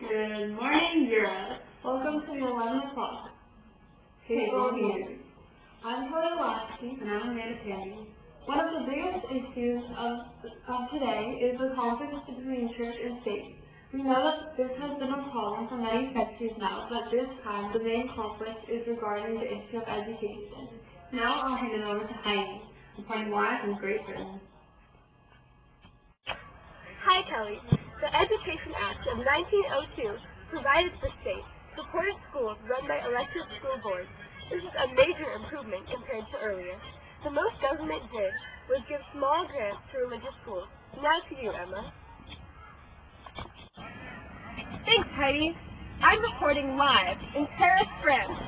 Good morning, Europe. Welcome to your 11 o'clock table news. I'm Kelly Lasky. And I'm Amanda Tandy. One of the biggest issues of today is the conflict between church and state. We know that this has been a problem for many centuries now, but this time the main conflict is regarding the issue of education. Now I'll hand it over to Heidi, reporting live from Great Britain. Hi, Kelly. The Education Act of 1902 provided for state-supported schools run by elected school boards. This is a major improvement compared to earlier. The most government did was give small grants to religious schools. Now to you, Emma. Thanks, Heidi. I'm reporting live in Paris, France.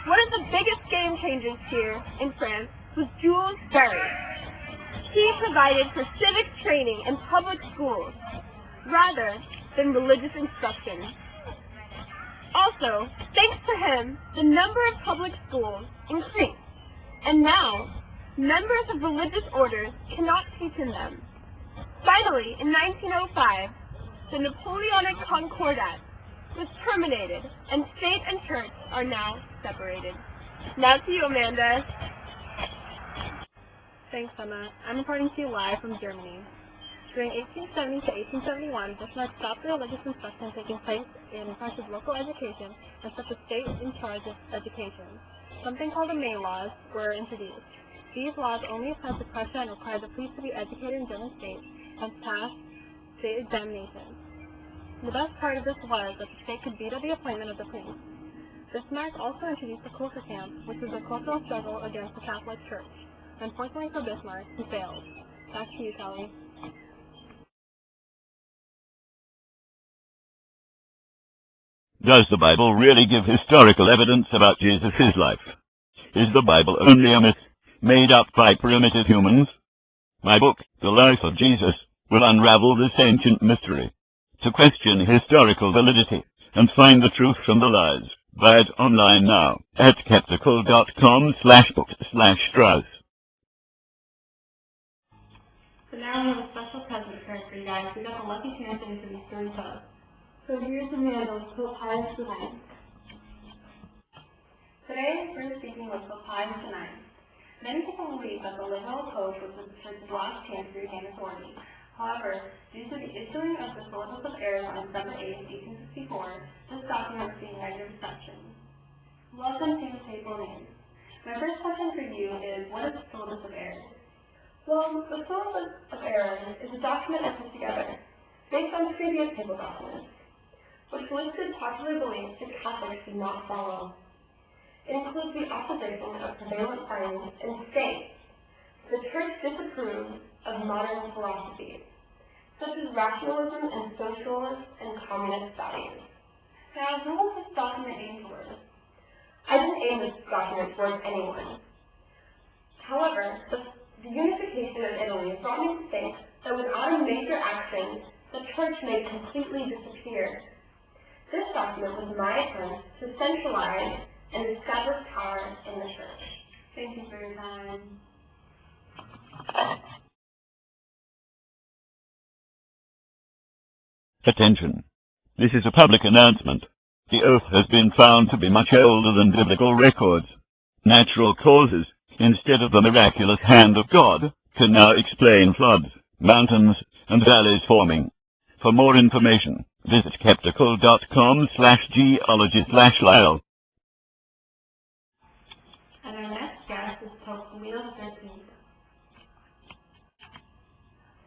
One of the biggest game changers here in France was Jules Ferry. He provided for civic training in public schools rather than religious instruction. Also, thanks to him, the number of public schools increased, and now members of religious orders cannot teach in them. Finally, in 1905, the Napoleonic Concordat was terminated, and state and church are now separated. Now to you, Amanda. Thanks, Emma. I'm reporting to you live from Germany. During 1870 to 1871, Bismarck stopped the religious instruction taking place in France's local education and set the state in charge of education. Something called the May Laws were introduced. These laws only applied to Prussia and required the priests to be educated in German states and pass state examinations. The best part of this was that the state could veto the appointment of the priests. Bismarck also introduced the Kultur camp, which was a cultural struggle against the Catholic Church. Unfortunately for Bismarck, he failed. Back to you, Kelly. Does the Bible really give historical evidence about Jesus' life? Is the Bible only a myth made up by primitive humans? My book, The Life of Jesus, will unravel this ancient mystery. To question historical validity and find the truth from the lies, buy it online now at skeptical.com/books/Strauss. So now we have a special present for you guys. We got the lucky chance to introduce three posts. So here's Amanda with Pope Pius IX. Today we're speaking with Pope Pius IX. Many people believe that the liberal pope was the church's last chance to regain authority. However, due to the issuing of the Syllabus of Errors on December 8, 1864, this document received negative reception. Welcome to the Papal News. My first question for you is, what is the Syllabus of Errors? Well, the Syllabus of Errors is a document that put together based on previous papal documents, which listed popular beliefs that Catholics did not follow. It includes the opposition of prevalent science and states. The Church disapproved of modern philosophies, such as rationalism and socialist and communist values. Now, who was this document aimed towards? I didn't aim this document towards anyone. However, the unification of Italy brought me to think that without a major action, the Church may completely disappear. This document was my attempt to centralize and establish power in the Church. Thank you for your time. Attention. This is a public announcement. The oath has been found to be much older than biblical records. Natural causes, instead of the miraculous hand of God, can now explain floods, mountains, and valleys forming. For more information, visit skeptical.com/geology/Lyle. And our next guest is Pope Leo XIII.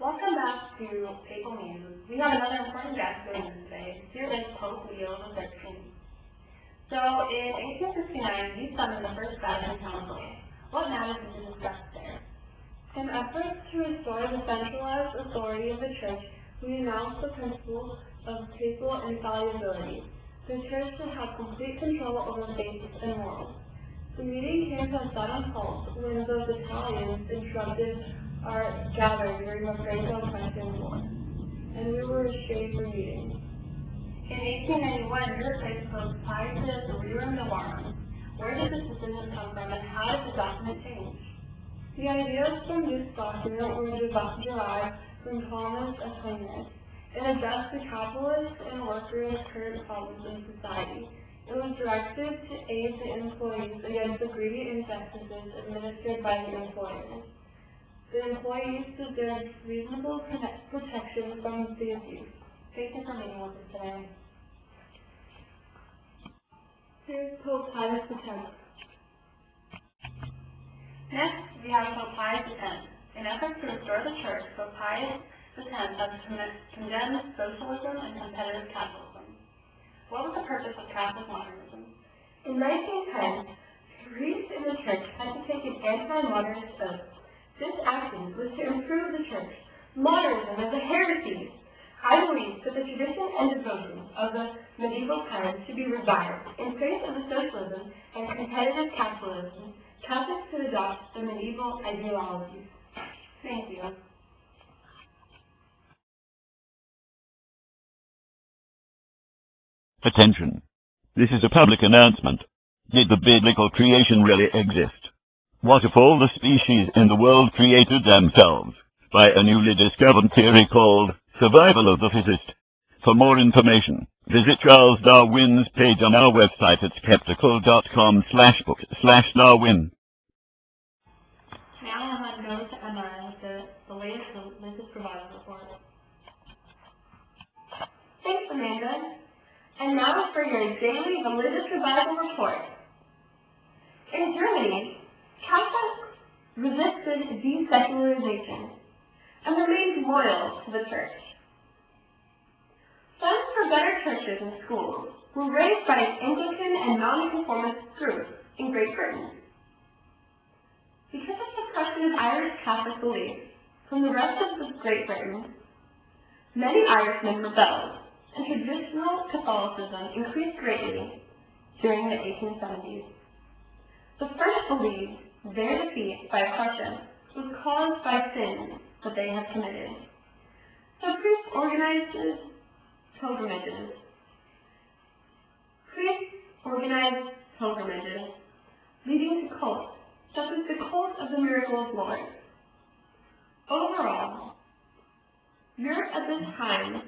Welcome back to Papal News. We have another important guest joining us today. Here is Pope Leo XIII. So, in 1869, he summoned the First Vatican Council. What matters did you discuss there? In efforts to restore the centralized authority of the Church, we announced the principle of papal infallibility. The Church should have complete control over faith and morals. The meeting came to a sudden halt when those Italians interrupted our gathering during the Franco-Prussian War, and we were restrained from meeting. In 1891, you replaced Pope Pius as the Rerum Novarum. Where did this decision come from, and how did the document change? The ideas from this document were derived from Thomas Aquinas. It addressed the Catholics and workers' current problems in society. It was directed to aid the employees against the greedy injustices administered by the employers. The employees deserved reasonable protection from the abuse. Thank you for meeting with us today. Here's Pope Pius X. Next, we have Pope Pius X. In efforts to restore the Church, Pope Pius X has condemned socialism and competitive capitalism. What was the purpose of Catholic modernism? In 1910, priests in the Church had to take an anti-modernist oath. This action was to improve the Church. Modernism is a heresy. I believe that the tradition and devotion of the medieval times should be revived. In place of the socialism and competitive capitalism, Catholics should adopt the medieval ideologies. Thank you. Attention. This is a public announcement. Did the biblical creation really exist? What if all the species in the world created themselves by a newly discovered theory called survival of the fittest? For more information, visit Charles Darwin's page on our website at skeptical.com/book/Darwin. Now I'm going to go to Emma with the latest religious provider report. Thanks, Amanda. And now for your daily religious revival report. In Germany, Catholics resisted desecularization and remained loyal to the Church. Funds for better churches and schools were raised by Anglican and nonconformist groups in Great Britain. Because of suppression of Irish Catholic beliefs from the rest of Great Britain, many Irishmen rebelled, and traditional Catholicism increased greatly during the 1870s. The French believed their defeat by Prussia was caused by sins that they had committed. So priests organized pilgrimages, leading to cults, such as the cult of the Miracle of Lourdes. Overall, Europe at this time,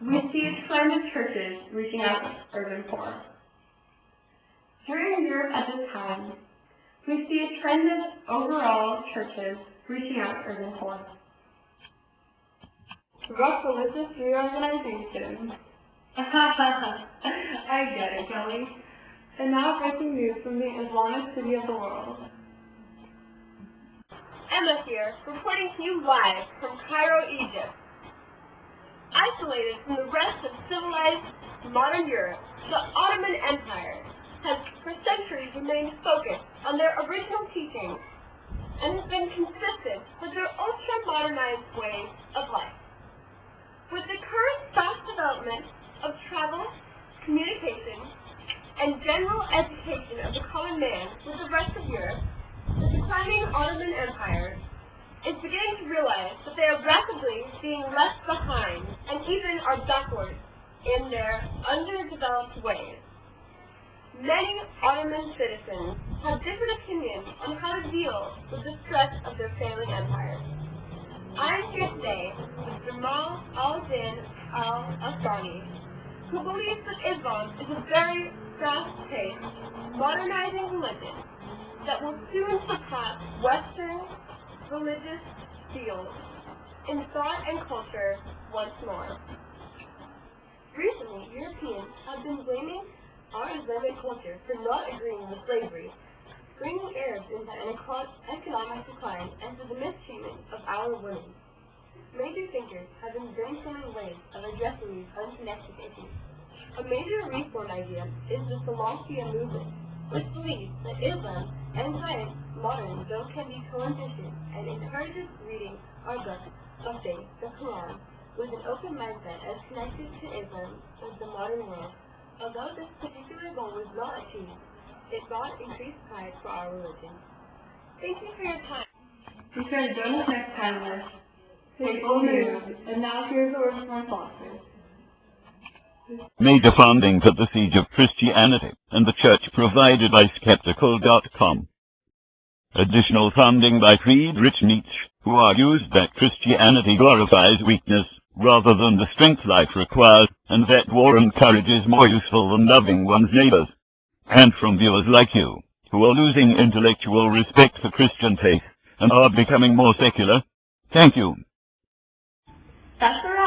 we see a trend of churches reaching out to urban poor. During Europe at this time, we see a trend of overall churches reaching out to urban poor. Rough religious reorganization. I get it, Kelly. And now breaking news from the Islamic city of the world. Emma here, reporting to you live from Cairo, Egypt. Isolated from the rest of civilized modern Europe, the Ottoman Empire has for centuries remained focused on their original teachings and has been consistent with their ultra-modernized ways of life. With the current fast development of travel, communication, and general education of the common man with the rest of Europe, the declining Ottoman Empire is beginning to realize that they are rapidly being left behind and even are backwards in their underdeveloped ways. Many Ottoman citizens have different opinions on how to deal with the stress of their failing empire. I am here today with Jamal al-Din al-Afghani, who believes that Islam is a very fast-paced, modernizing religion that will soon surpass Western religious fields in thought and culture once more. Recently, Europeans have been blaming our Islamic culture for not agreeing with slavery, bringing Arabs into an economic decline and for the mistreatment of our women. Major thinkers have been brainstorming ways of addressing these unconnected issues. A major reform idea is the Salafia movement, which believes that Islam and science, modern though can be coexistent, and encourages reading our book of faith, the Quran, with an open mindset as connected to Islam as the modern world. Although this particular goal was not achieved, it brought increased pride for our religion. Thank you for your time. Be sure to join us next time with Faithful News. And now here's the word from our sponsors. Major funding for the Siege of Christianity and the Church provided by skeptical.com. Additional funding by Friedrich Nietzsche, who argues that Christianity glorifies weakness rather than the strength life requires, and that war and courage is more useful than loving one's neighbors. And from viewers like you, who are losing intellectual respect for Christian faith and are becoming more secular, thank you. That's the